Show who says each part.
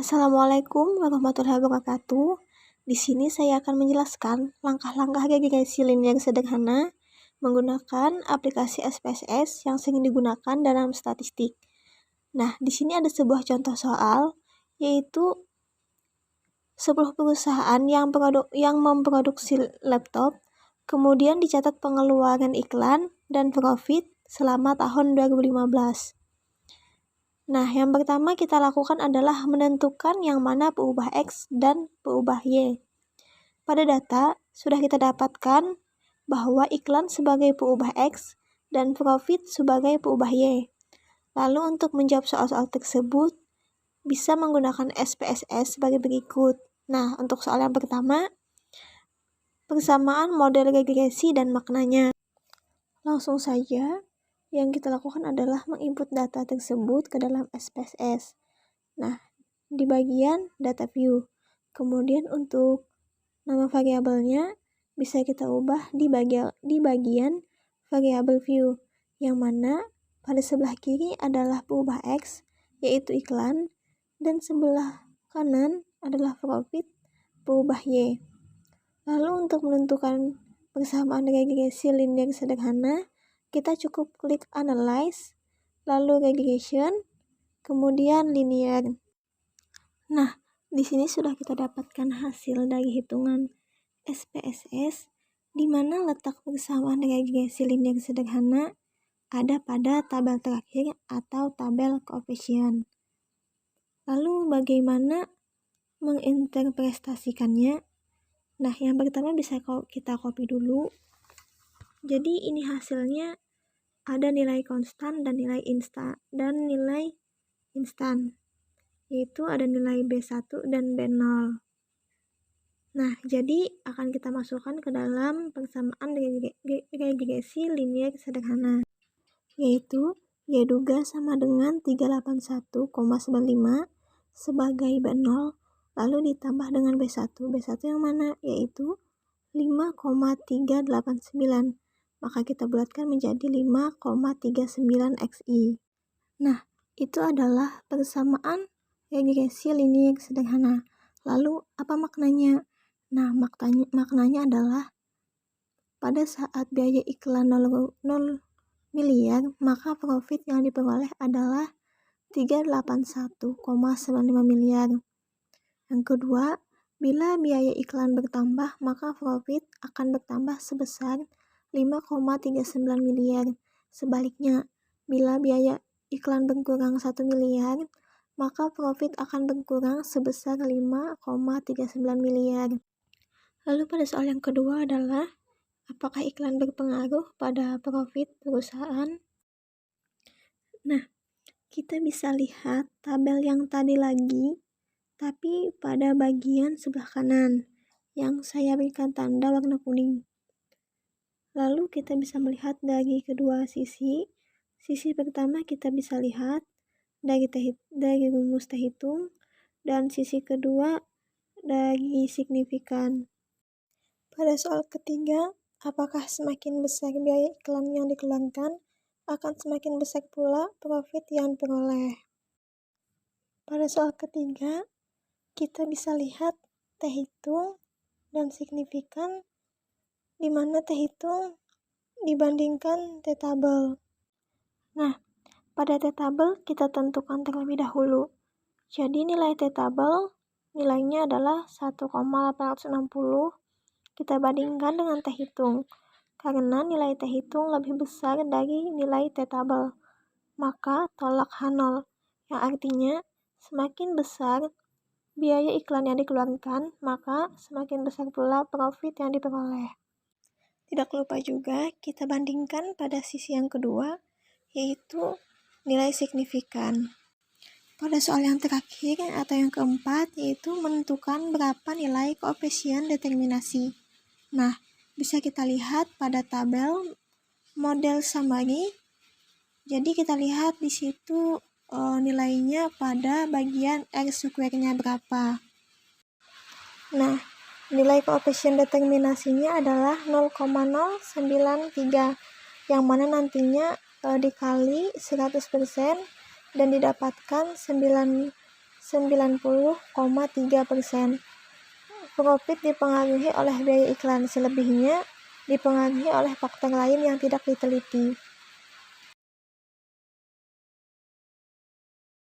Speaker 1: Assalamualaikum warahmatullahi wabarakatuh. Di sini saya akan menjelaskan langkah-langkah regresi linear sederhana menggunakan aplikasi SPSS yang sering digunakan dalam statistik. Nah, di sini ada sebuah contoh soal, yaitu sebuah perusahaan yang memproduksi laptop, kemudian dicatat pengeluaran iklan dan profit selama tahun 2015. Nah, yang pertama kita lakukan adalah menentukan yang mana peubah X dan peubah Y. Pada data, sudah kita dapatkan bahwa iklan sebagai peubah X dan profit sebagai peubah Y. Lalu untuk menjawab soal-soal tersebut, bisa menggunakan SPSS sebagai berikut. Nah, untuk soal yang pertama, persamaan model regresi dan maknanya. Langsung saja, yang kita lakukan adalah menginput data tersebut ke dalam SPSS. Nah, di bagian data view. Kemudian untuk nama variabelnya bisa kita ubah di bagian variabel view, yang mana pada sebelah kiri adalah peubah X, yaitu iklan, dan sebelah kanan adalah profit, peubah Y. Lalu untuk menentukan persamaan regresi linear sederhana, kita cukup klik Analyze, lalu Regression, kemudian Linear. Nah, di sini sudah kita dapatkan hasil dari hitungan SPSS, di mana letak persamaan regresi linear sederhana ada pada tabel terakhir atau tabel koefisien. Lalu bagaimana menginterpretasikannya? Nah, yang pertama bisa kita copy dulu. Jadi ini hasilnya ada nilai konstan dan nilai instan, yaitu ada nilai B1 dan B0. Nah, jadi akan kita masukkan ke dalam persamaan regresi linear sederhana, yaitu Y duga sama dengan 381,95 sebagai B0, lalu ditambah dengan B1. B1 yang mana? Yaitu 5,389. Maka kita bulatkan menjadi 5,39 XI. Nah, itu adalah persamaan regresi linear sederhana. Lalu, apa maknanya? Nah, maknanya adalah pada saat biaya iklan 0 miliar, maka profit yang diperoleh adalah 381,95 miliar. Yang kedua, bila biaya iklan bertambah, maka profit akan bertambah sebesar 5,39 miliar. Sebaliknya, bila biaya iklan berkurang 1 miliar, maka profit akan berkurang sebesar 5,39 miliar. Lalu pada soal yang kedua adalah, apakah iklan berpengaruh pada profit perusahaan? Nah, kita bisa lihat tabel yang tadi lagi, tapi pada bagian sebelah kanan, yang saya berikan tanda warna kuning. Lalu kita bisa melihat dari kedua sisi. Sisi pertama kita bisa lihat dari rumus terhitung, dan sisi kedua dari signifikan. Pada soal ketiga, apakah semakin besar biaya iklan yang dikeluarkan, akan semakin besar pula profit yang diperoleh. Pada soal ketiga, kita bisa lihat terhitung dan signifikan, di mana terhitung dibandingkan T-tabel. Nah, pada T-tabel kita tentukan terlebih dahulu. Jadi nilai T-tabel nilainya adalah 1,860. Kita bandingkan dengan terhitung, karena nilai terhitung lebih besar dari nilai T-tabel. Maka tolak H0, yang artinya semakin besar biaya iklan yang dikeluarkan, maka semakin besar pula profit yang diperoleh. Tidak lupa juga kita bandingkan pada sisi yang kedua, yaitu nilai signifikan. Pada soal yang terakhir atau yang keempat, yaitu menentukan berapa nilai koefisien determinasi. Nah, bisa kita lihat pada tabel model summary. Jadi kita lihat di situ nilainya pada bagian R-square-nya berapa. Nah, nilai koefisien determinasinya adalah 0,093, yang mana nantinya dikali 100% dan didapatkan 9,9 90,3%. Profit dipengaruhi oleh biaya iklan, selebihnya dipengaruhi oleh faktor lain yang tidak diteliti.